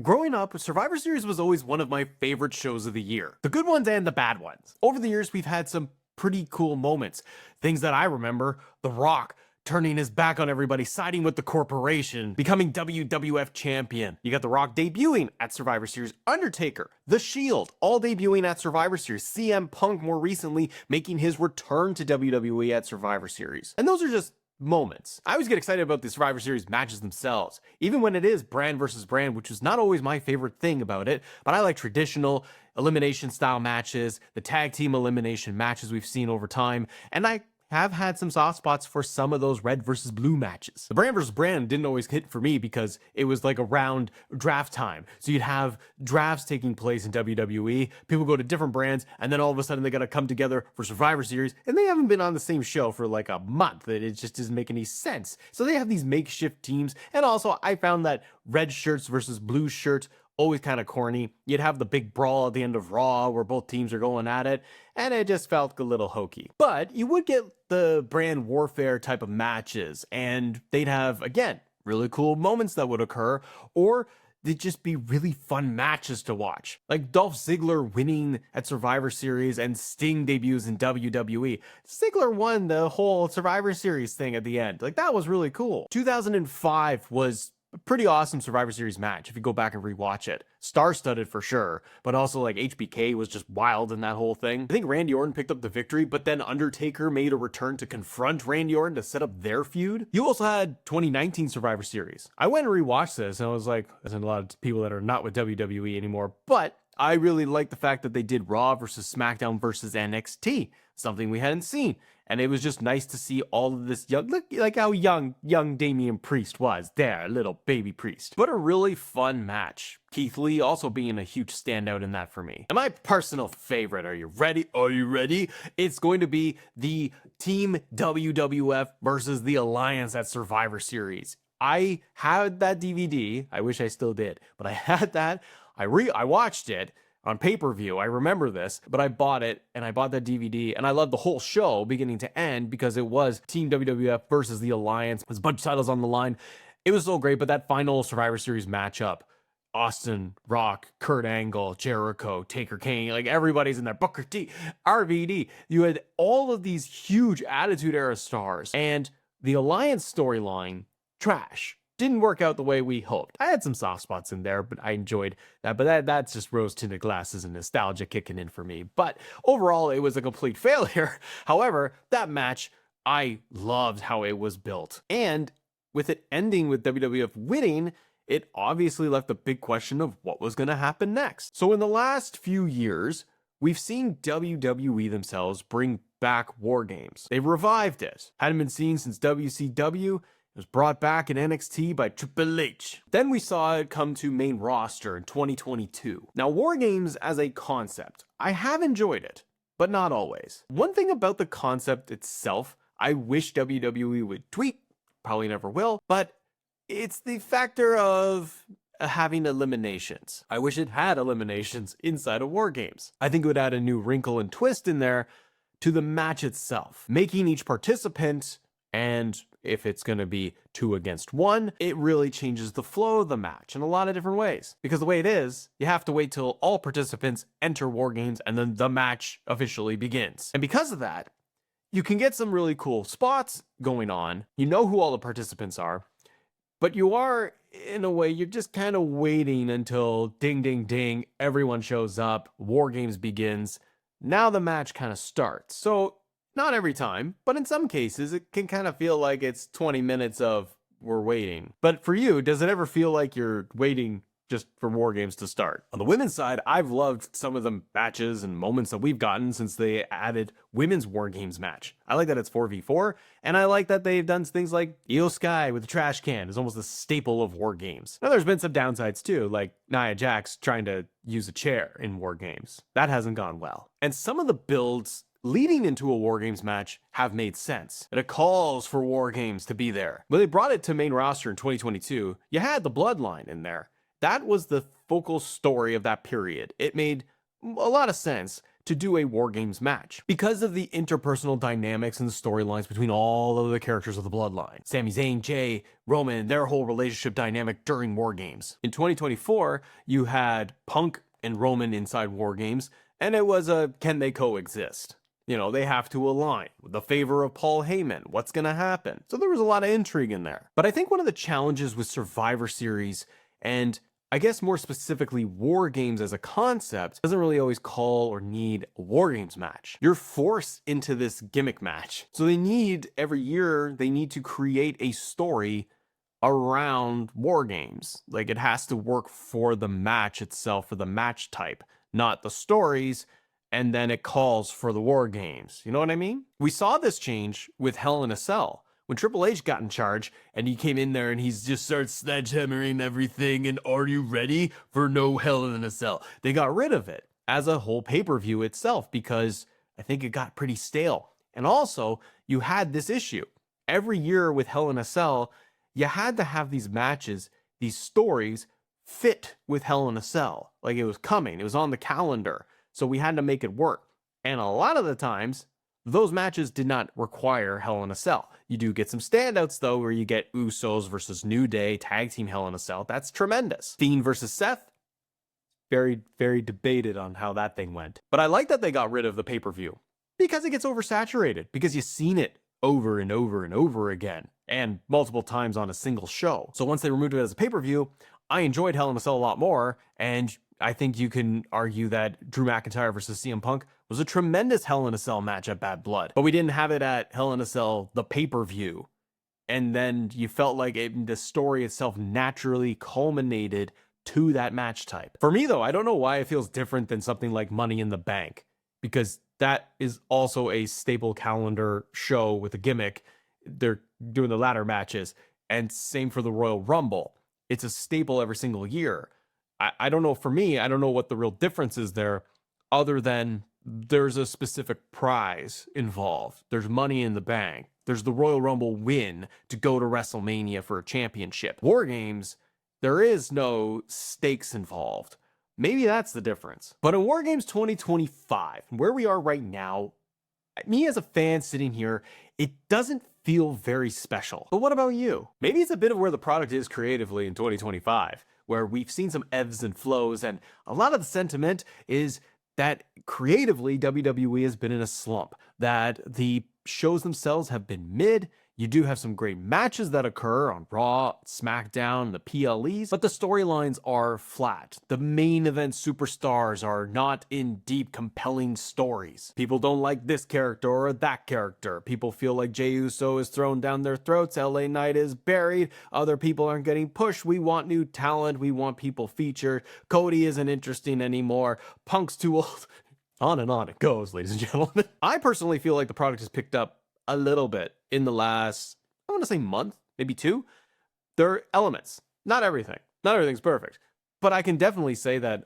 Growing up, Survivor Series was always one of my favorite shows of the year. The good ones and the bad ones. Over the years, we've had some pretty cool moments. Things that I remember, The Rock turning his back on everybody, siding with the corporation, becoming WWF champion. You got The Rock debuting at Survivor Series, Undertaker, The Shield, all debuting at Survivor Series, CM Punk more recently making his return to WWE at Survivor Series. And those are just moments. I always get excited about the Survivor Series matches themselves, even when it is brand versus brand, which is not always my favorite thing about it, but I like traditional elimination style matches, the tag team elimination matches we've seen over time, and I have had some soft spots for some of those red versus blue matches. The brand versus brand didn't always hit for me because it was like around draft time. So you'd have drafts taking place in WWE, people go to different brands, and then all of a sudden they gotta come together for Survivor Series, and they haven't been on the same show for like a month. It just doesn't make any sense. So they have these makeshift teams, and also I found that red shirts versus blue shirts always kind of corny. You'd have the big brawl at the end of Raw where both teams are going at it, and it just felt a little hokey. But you would get the brand warfare type of matches, and they'd have, again, really cool moments that would occur, or they'd just be really fun matches to watch. Like Dolph Ziggler winning at Survivor Series and Sting debuts in WWE. Ziggler won the whole Survivor Series thing at the end. Like, that was really cool. 2005 was a pretty awesome Survivor Series match if you go back and rewatch it. Star-studded for sure, but also like HBK was just wild in that whole thing. I think Randy Orton picked up the victory, but then Undertaker made a return to confront Randy Orton to set up their feud. You also had 2019 Survivor Series. I went and rewatched this and I was like, there's a lot of people that are not with WWE anymore, but I really like the fact that they did Raw versus SmackDown versus NXT, something we hadn't seen. And it was just nice to see all of this young, look like how young Damian Priest was there, little baby Priest. But a really fun match. Keith Lee also being a huge standout in that for me. And my personal favorite, are you ready? Are you ready? It's going to be the Team WWF versus the Alliance at Survivor Series. I had that DVD. I wish I still did, but I had that. I watched it on pay-per-view. I remember this, but I bought it and I bought that DVD and I loved the whole show beginning to end because it was Team WWF versus the Alliance. There's a bunch of titles on the line. It was so great, but that final Survivor Series matchup, Austin, Rock, Kurt Angle, Jericho, Taker Kane, like everybody's in there, Booker T, RVD. You had all of these huge Attitude Era stars, and the Alliance storyline, trash. Didn't work out the way we hoped. I had some soft spots in there, but I enjoyed that. But that's just rose-tinted glasses and nostalgia kicking in for me. But overall, it was a complete failure. However, that match, I loved how it was built. And with it ending with WWF winning, it obviously left the big question of what was going to happen next. So in the last few years, we've seen WWE themselves bring back War Games. They've revived it. Hadn't been seen since WCW. It was brought back in NXT by Triple H. Then we saw it come to main roster in 2022. Now, War Games as a concept, I have enjoyed it, but not always. One thing about the concept itself, I wish WWE would tweak, probably never will, but it's the factor of having eliminations. I wish it had eliminations inside of War Games. I think it would add a new wrinkle and twist in there to the match itself, making each participant, and if it's going to be 2 against 1, it really changes the flow of the match in a lot of different ways. Because the way it is, you have to wait till all participants enter War Games and then the match officially begins. And because of that, you can get some really cool spots going on. You know who all the participants are, but you are, in a way, you're just kind of waiting until ding, ding, ding, everyone shows up, War Games begins. Now the match kind of starts. So not every time, but in some cases, it can kind of feel like it's 20 minutes of we're waiting. But for you, does it ever feel like you're waiting just for War Games to start? On the women's side, I've loved some of the matches and moments that we've gotten since they added women's War Games match. I like that it's 4v4, and I like that they've done things like Io Sky with the trash can is almost a staple of War Games. Now there's been some downsides too, like Nia Jax trying to use a chair in War Games. That hasn't gone well. And some of the builds leading into a War Games match have made sense. And it calls for War Games to be there. When they brought it to main roster in 2022, you had the Bloodline in there. That was the focal story of that period. It made a lot of sense to do a War Games match because of the interpersonal dynamics and the storylines between all of the characters of the bloodline. Sami Zayn, Jay, Roman, their whole relationship dynamic during War Games. In 2024, you had Punk and Roman inside War Games, and it was a can they coexist? You know, they have to align with the favor of Paul Heyman. What's going to happen? So there was a lot of intrigue in there. But I think one of the challenges with Survivor Series, and I guess more specifically War Games as a concept, doesn't really always call or need a War Games match. You're forced into this gimmick match. So every year, they need to create a story around War Games. Like, it has to work for the match itself, for the match type, not the stories, and then it calls for the War Games. You know what I mean? We saw this change with Hell in a Cell. When Triple H got in charge and he came in there and he's just started sledgehammering everything and are you ready for no Hell in a Cell? They got rid of it as a whole pay-per-view itself because I think it got pretty stale. And also, you had this issue. Every year with Hell in a Cell, you had to have these matches, these stories fit with Hell in a Cell. Like it was coming, it was on the calendar. So we had to make it work. And a lot of the times, those matches did not require Hell in a Cell. You do get some standouts, though, where you get Usos versus New Day, tag team Hell in a Cell. That's tremendous. Fiend versus Seth, very, very debated on how that thing went. But I like that they got rid of the pay-per-view because it gets oversaturated, because you've seen it over and over and over again, and multiple times on a single show. So once they removed it as a pay-per-view, I enjoyed Hell in a Cell a lot more, and I think you can argue that Drew McIntyre versus CM Punk was a tremendous Hell in a Cell match at Bad Blood. But we didn't have it at Hell in a Cell, the pay-per-view. And then you felt like the story itself naturally culminated to that match type. For me, though, I don't know why it feels different than something like Money in the Bank, because that is also a staple calendar show with a gimmick. They're doing the ladder matches. And same for the Royal Rumble. It's a staple every single year. I don't know, for me, I don't know what the real difference is there, other than there's a specific prize involved. There's Money in the Bank. There's the Royal Rumble win to go to WrestleMania for a championship. War Games, there is no stakes involved. Maybe that's the difference. But in War Games 2025, where we are right now, me as a fan sitting here, it doesn't feel very special. But what about you? Maybe it's a bit of where the product is creatively in 2025. Where we've seen some ebbs and flows, and a lot of the sentiment is that creatively WWE has been in a slump, that the shows themselves have been mid. You do have some great matches that occur on Raw, SmackDown, the PLEs, but the storylines are flat. The main event superstars are not in deep, compelling stories. People don't like this character or that character. People feel like Jey Uso is thrown down their throats, LA Knight is buried, other people aren't getting pushed. We want new talent, we want people featured. Cody isn't interesting anymore. Punk's too old. On and on it goes, ladies and gentlemen. I personally feel like the product has picked up a little bit in the last, I want to say month, maybe two. There are elements, not everything. Not everything's perfect. But I can definitely say that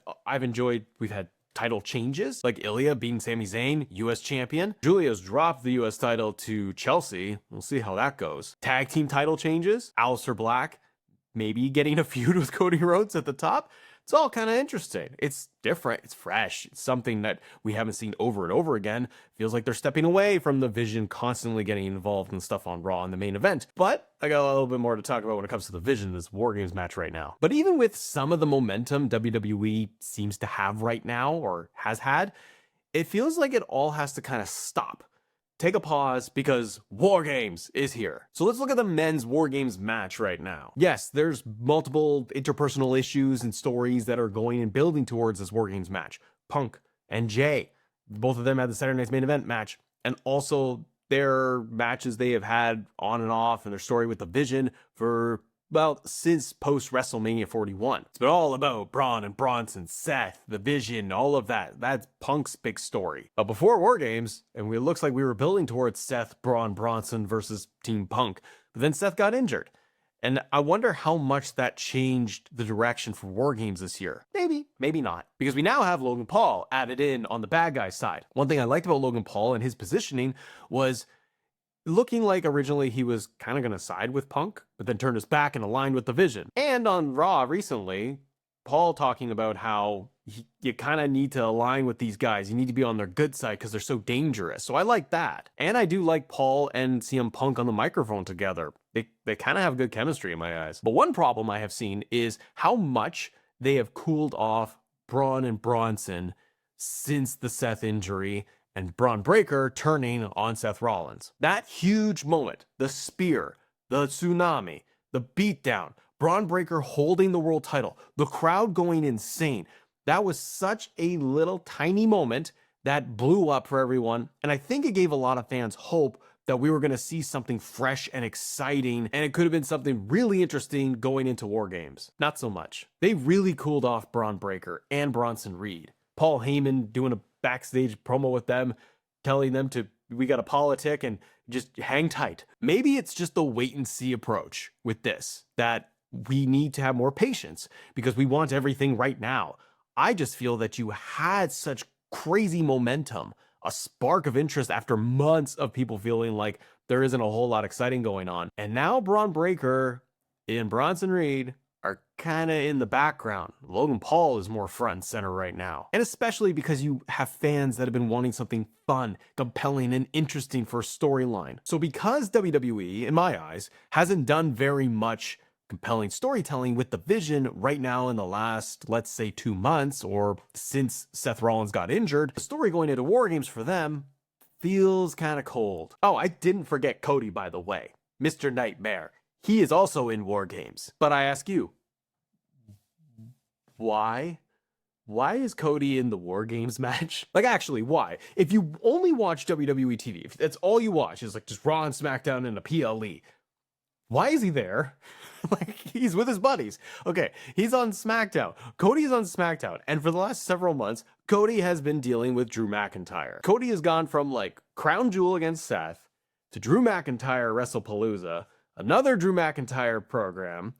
we've had title changes, like Ilya beating Sami Zayn, US champion. Julia's dropped the US title to Chelsea. We'll see how that goes. Tag team title changes. Aleister Black maybe getting a feud with Cody Rhodes at the top. It's all kind of interesting. It's different. It's fresh. It's something that we haven't seen over and over again. Feels like they're stepping away from the Vision constantly getting involved in stuff on Raw in the main event. But I got a little bit more to talk about when it comes to the Vision in this War Games match right now. But even with some of the momentum WWE seems to have right now, or has had, it feels like it all has to kind of stop. Take a pause because War Games is here. So let's look at the men's War Games match right now. Yes, there's multiple interpersonal issues and stories that are going and building towards this War Games match. Punk and Jay, both of them had the Saturday Night's Main Event match, and also their matches they have had on and off, and their story with the Vision for, well, since post WrestleMania 41. It's been all about Braun and Bronson, Seth, the Vision, all of that. That's Punk's big story. But before War Games, and it looks like we were building towards Seth, Braun, Bronson versus Team Punk, but then Seth got injured. And I wonder how much that changed the direction for War Games this year. Maybe, maybe not. Because we now have Logan Paul added in on the bad guy side. One thing I liked about Logan Paul and his positioning was looking like originally he was kind of going to side with Punk, but then turned his back and aligned with the Vision. And on Raw recently, Paul talking about how you kind of need to align with these guys. You need to be on their good side because they're so dangerous. So I like that. And I do like Paul and CM Punk on the microphone together. They kind of have good chemistry in my eyes. But one problem I have seen is how much they have cooled off Braun and Bronson since the Seth injury and Braun Breaker turning on Seth Rollins. That huge moment, the spear, the tsunami, the beatdown, Braun Breaker holding the world title, the crowd going insane. That was such a little tiny moment that blew up for everyone. And I think it gave a lot of fans hope that we were going to see something fresh and exciting, and it could have been something really interesting going into War Games. Not so much. They really cooled off Braun Breaker and Bronson Reed. Paul Heyman doing a backstage promo with them, telling them we got a politic and just hang tight. Maybe it's just the wait and see approach with this, that we need to have more patience because we want everything right now. I just feel that you had such crazy momentum, a spark of interest after months of people feeling like there isn't a whole lot exciting going on. And now Braun Breaker and Bronson Reed are kind of in the background. Logan Paul is more front and center right now. And especially because you have fans that have been wanting something fun, compelling, and interesting for a storyline. So because WWE, in my eyes, hasn't done very much compelling storytelling with the Vision right now in the last, let's say, 2 months or since Seth Rollins got injured, the story going into War Games for them feels kind of cold. Oh, I didn't forget Cody, by the way. Mr. Nightmare. He is also in War Games. But I ask you, why? Why is Cody in the War Games match? Like, actually, why? If you only watch WWE TV, if that's all you watch is like just Raw and SmackDown and a PLE, why is he there? Like, he's with his buddies. Okay, he's on SmackDown. Cody's on SmackDown. And for the last several months, Cody has been dealing with Drew McIntyre. Cody has gone from like Crown Jewel against Seth to Drew McIntyre WrestlePalooza, another Drew McIntyre program,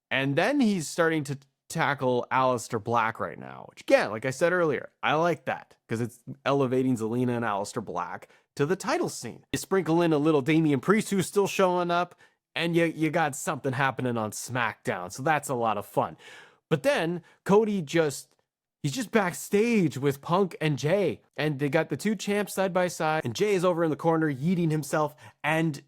and then he's starting to tackle Aleister Black right now, which again, like I said earlier, I like that because it's elevating Zelina and Aleister Black to the title scene. You sprinkle in a little Damian Priest who's still showing up, and you got something happening on SmackDown, so that's a lot of fun. But then Cody he's just backstage with Punk and Jay, and they got the two champs side by side, and Jay is over in the corner yeeting himself, and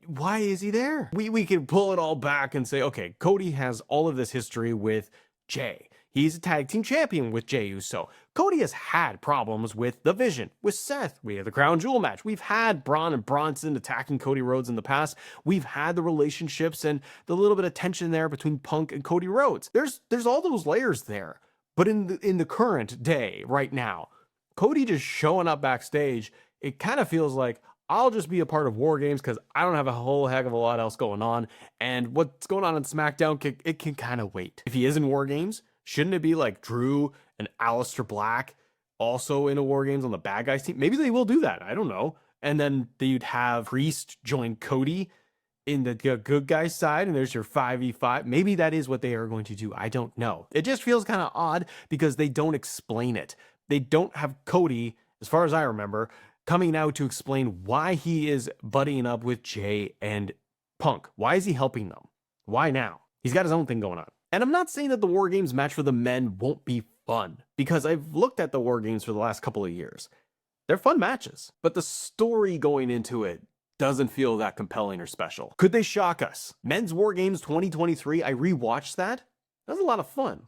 why is he there? We can pull it all back and say, okay, Cody has all of this history with Jay. He's a tag team champion with Jey Uso. Cody has had problems with the Vision, with Seth. We had the Crown Jewel match. We've had Braun and Bronson attacking Cody Rhodes in the past. We've had the relationships and the little bit of tension there between Punk and Cody Rhodes. There's all those layers there. But in the current day, right now, Cody just showing up backstage, it kind of feels like I'll just be a part of War Games because I don't have a whole heck of a lot else going on. And what's going on SmackDown, it can kind of wait. If he is in War Games, shouldn't it be like Drew and Aleister Black also in a War Games on the bad guys team? Maybe they will do that. I don't know. And then you'd have Priest join Cody in the good guys side, and there's your 5v5. Maybe that is what they are going to do. I don't know. It just feels kind of odd because they don't explain it. They don't have Cody, as far as I remember, coming out to explain why he is buddying up with Jay and Punk. Why is he helping them? Why now? He's got his own thing going on. And I'm not saying that the War Games match for the men won't be fun, because I've looked at the War Games for the last couple of years. They're fun matches, but the story going into it doesn't feel that compelling or special. Could they shock us? Men's War Games 2023, I rewatched that. That was a lot of fun.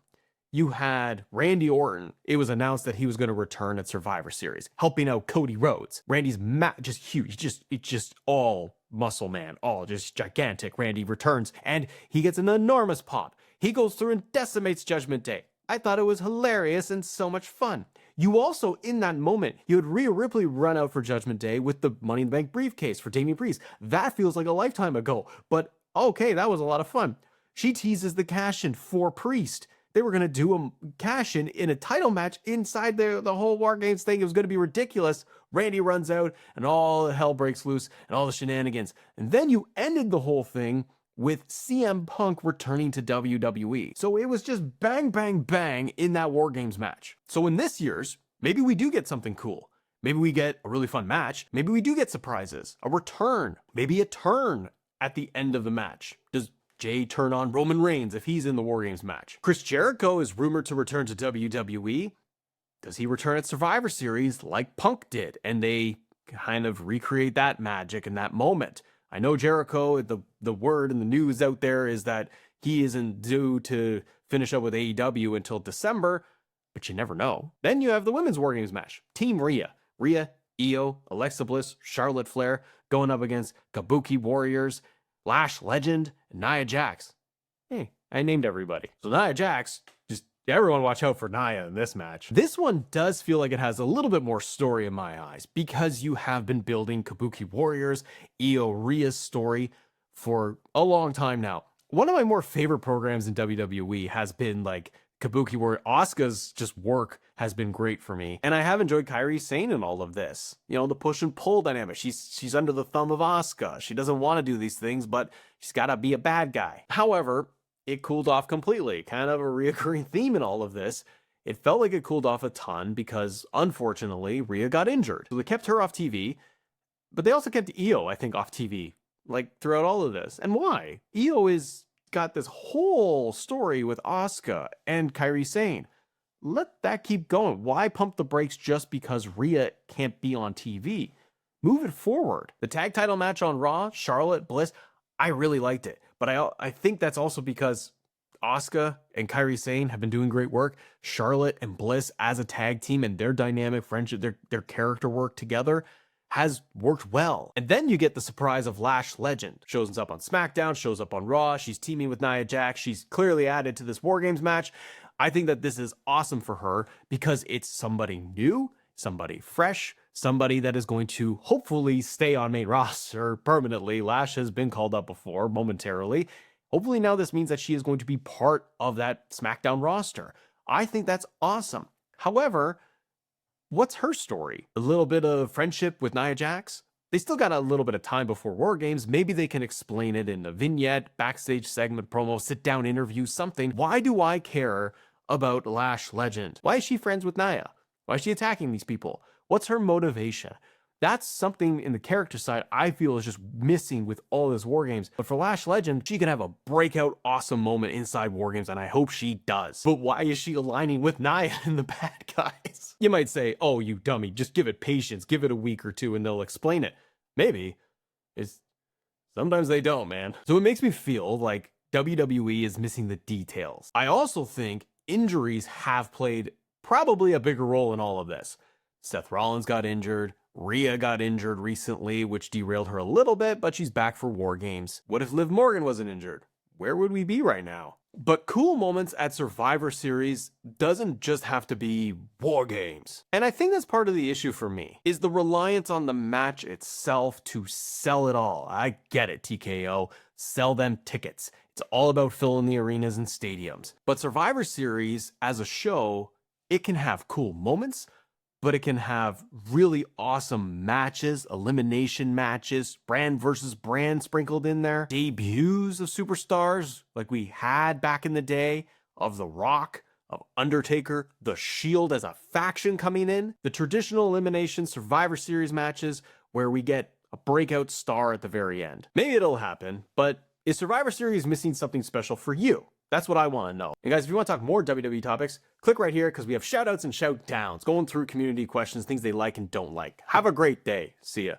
You had Randy Orton. It was announced that he was going to return at Survivor Series, helping out Cody Rhodes. Randy's just huge. It's just all muscle man, all just gigantic. Randy returns and he gets an enormous pop. He goes through and decimates Judgment Day. I thought it was hilarious and so much fun. You also, in that moment, you had Rhea Ripley run out for Judgment Day with the Money in the Bank briefcase for Damian Priest. That feels like a lifetime ago, but okay, that was a lot of fun. She teases the cash-in for Priest. They were going to do a cash-in in a title match inside the whole War Games thing. It was going to be ridiculous. Randy runs out and all the hell breaks loose and all the shenanigans. And then you ended the whole thing with CM Punk returning to WWE. So it was just bang, bang, bang in that War Games match. So in this year's, maybe we do get something cool. Maybe we get a really fun match. Maybe we do get surprises, a return, maybe a turn at the end of the match. Does Jay turn on Roman Reigns if he's in the War Games match? Chris Jericho is rumored to return to WWE. Does he return at Survivor Series like Punk did? And they kind of recreate that magic in that moment. I know Jericho, the word and the news out there is that he isn't due to finish up with AEW until December, but you never know. Then you have the Women's War Games match. Team Rhea. Rhea, Io, Alexa Bliss, Charlotte Flair going up against Kabuki Warriors, Lash Legend, and Nia Jax. Hey, I named everybody. So Nia Jax, just everyone watch out for Nia in this match. This one does feel like it has a little bit more story in my eyes because you have been building Kabuki Warriors, Io Rhea's story for a long time now. One of my more favorite programs in WWE has been like Kabuki Warrior. Asuka's just work has been great for me. And I have enjoyed Kairi Sane in all of this. You know, the push and pull dynamic. She's under the thumb of Asuka. She doesn't want to do these things, but she's got to be a bad guy. However, it cooled off completely. Kind of a reoccurring theme in all of this. It felt like it cooled off a ton because, unfortunately, Rhea got injured. So they kept her off TV, but they also kept Io, I think, off TV, like, throughout all of this. And why? Io is got this whole story with Asuka and Kairi Sane. Let that keep going. Why pump the brakes just because Rhea can't be on TV? Move it forward. The tag title match on Raw, Charlotte, Bliss, I really liked it. But I think that's also because Asuka and Kairi Sane have been doing great work. Charlotte and Bliss as a tag team and their dynamic friendship, their character work together has worked well. And then you get the surprise of Lash Legend. Shows up on SmackDown, shows up on Raw. She's teaming with Nia Jax. She's clearly added to this War Games match. I think that this is awesome for her because it's somebody new, somebody fresh, somebody that is going to hopefully stay on main roster permanently. Lash has been called up before momentarily. Hopefully now this means that she is going to be part of that SmackDown roster. I think that's awesome. However, what's her story? A little bit of friendship with Nia Jax? They still got a little bit of time before War Games. Maybe they can explain it in a vignette, backstage segment, promo, sit-down interview, something. Why do I care about Lash Legend? Why is she friends with Nia? Why is she attacking these people? What's her motivation? That's something in the character side I feel is just missing with all this War Games. But for Lash Legend, she can have a breakout awesome moment inside War Games, and I hope she does. But why is she aligning with Nia and the bad guys? You might say, oh, you dummy, just give it patience, give it a week or two, and they'll explain it. Maybe. Sometimes they don't, man. So it makes me feel like WWE is missing the details. I also think injuries have played probably a bigger role in all of this. Seth Rollins got injured. Rhea got injured recently, which derailed her a little bit, but she's back for War Games. What if Liv Morgan wasn't injured? Where would we be right now? But cool moments at Survivor Series doesn't just have to be War Games. And I think that's part of the issue for me, is the reliance on the match itself to sell it all. I get it, TKO. Sell them tickets. It's all about filling the arenas and stadiums. But Survivor Series, as a show, it can have cool moments, but it can have really awesome matches, elimination matches, brand versus brand sprinkled in there, debuts of superstars like we had back in the day, of The Rock, of Undertaker, The Shield as a faction coming in, the traditional elimination Survivor Series matches where we get a breakout star at the very end. Maybe it'll happen, but is Survivor Series missing something special for you? That's what I want to know. And guys, if you want to talk more WWE topics, click right here because we have shout outs and shout downs, going through community questions, things they like and don't like. Have a great day. See ya.